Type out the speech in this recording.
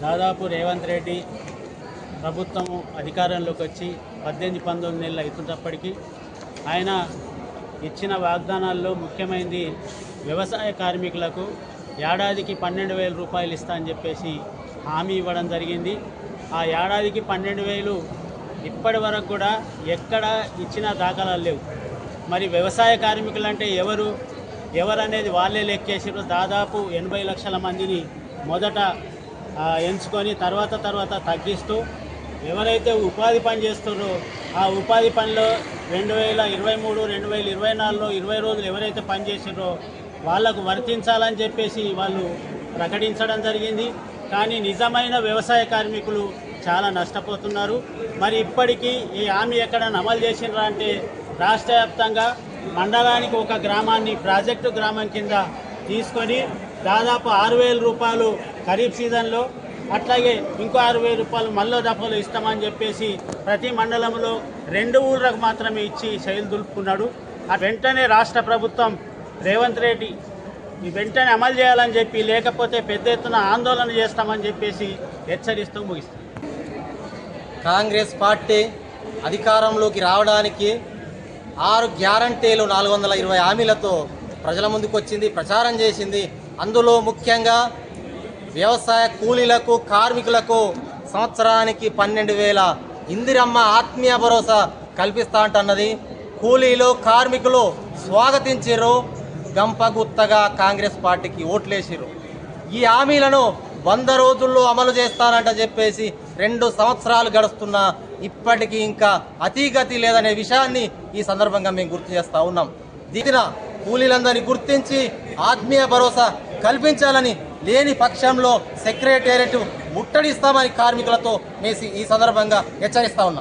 దాదాపు రేవంత్ రెడ్డి ప్రభుత్వము అధికారంలోకి వచ్చి 18-19 నెలలు అవుతున్నప్పటికీ ఆయన ఇచ్చిన వాగ్దానాల్లో ముఖ్యమైనది వ్యవసాయ కార్మికులకు ఏడాదికి 12,000 రూపాయలు ఇస్తా అని చెప్పేసి హామీ ఇవ్వడం జరిగింది. ఆ ఏడాదికి 12,000 ఇప్పటి వరకు కూడా ఎక్కడ ఇచ్చిన దాఖలాలు లేవు. మరి వ్యవసాయ కార్మికులు అంటే ఎవరనేది వాళ్ళే లెక్కేసారు. దాదాపు 80 లక్షల మందిని మొదట ఎంచుకొని తర్వాత తగ్గిస్తూ ఎవరైతే ఉపాధి పని చేస్తారో ఆ ఉపాధి పనిలో 2023, 2024లో 20 రోజులు ఎవరైతే పని చేసారో వాళ్లకు వర్తించాలని చెప్పేసి వాళ్ళు ప్రకటించడం జరిగింది. కానీ నిజమైన వ్యవసాయ కార్మికులు చాలా నష్టపోతున్నారు. మరి ఇప్పటికీ ఈ హామీ ఎక్కడైనా అమలు చేసినారా అంటే రాష్ట్ర వ్యాప్తంగా మండలానికి ఒక గ్రామాన్ని ప్రాజెక్టు గ్రామం కింద తీసుకొని దాదాపు 6,000 రూపాయలు ఖరీఫ్ సీజన్లో, అట్లాగే ఇంకో 6,000 రూపాయలు మళ్ళీ దఫాలు ఇస్తామని చెప్పేసి ప్రతి మండలంలో 2 ఊళ్ళకు మాత్రమే ఇచ్చి శైలు దులుపుకున్నాడు. వెంటనే రాష్ట్ర ప్రభుత్వం రేవంత్ రెడ్డి వెంటనే అమలు చేయాలని చెప్పి, లేకపోతే పెద్ద ఎత్తున ఆందోళన చేస్తామని చెప్పేసి హెచ్చరిస్తూ ముగిస్తుంది. కాంగ్రెస్ పార్టీ అధికారంలోకి రావడానికి 6 గ్యారంటీలు 420 హామీలతో ప్రజల ముందుకు వచ్చింది, ప్రచారం చేసింది. అందులో ముఖ్యంగా వ్యవసాయ కూలీలకు, కార్మికులకు సంవత్సరానికి 12,000 ఇందిరమ్మ ఆత్మీయ భరోసా కల్పిస్తా అంటున్నది. కూలీలు, కార్మికులు స్వాగతించారు, గంపగుత్తగా కాంగ్రెస్ పార్టీకి ఓట్లేసారు. ఈ హామీలను 100 రోజుల్లో అమలు చేస్తానంట చెప్పేసి 2 సంవత్సరాలు గడుస్తున్నా ఇప్పటికీ ఇంకా అతీగతి లేదనే విషయాన్ని ఈ సందర్భంగా మేము గుర్తు చేస్తూ ఉన్నాం. దీనిన కూలీలందరినీ గుర్తించి ఆత్మీయ భరోసా కల్పించాలని, లేని పక్షంలో సెక్రటేరియట్ ముట్టడిస్తామని కార్మికులతో మేము ఈ సందర్భంగా హెచ్చరిస్తూ ఉన్నాం.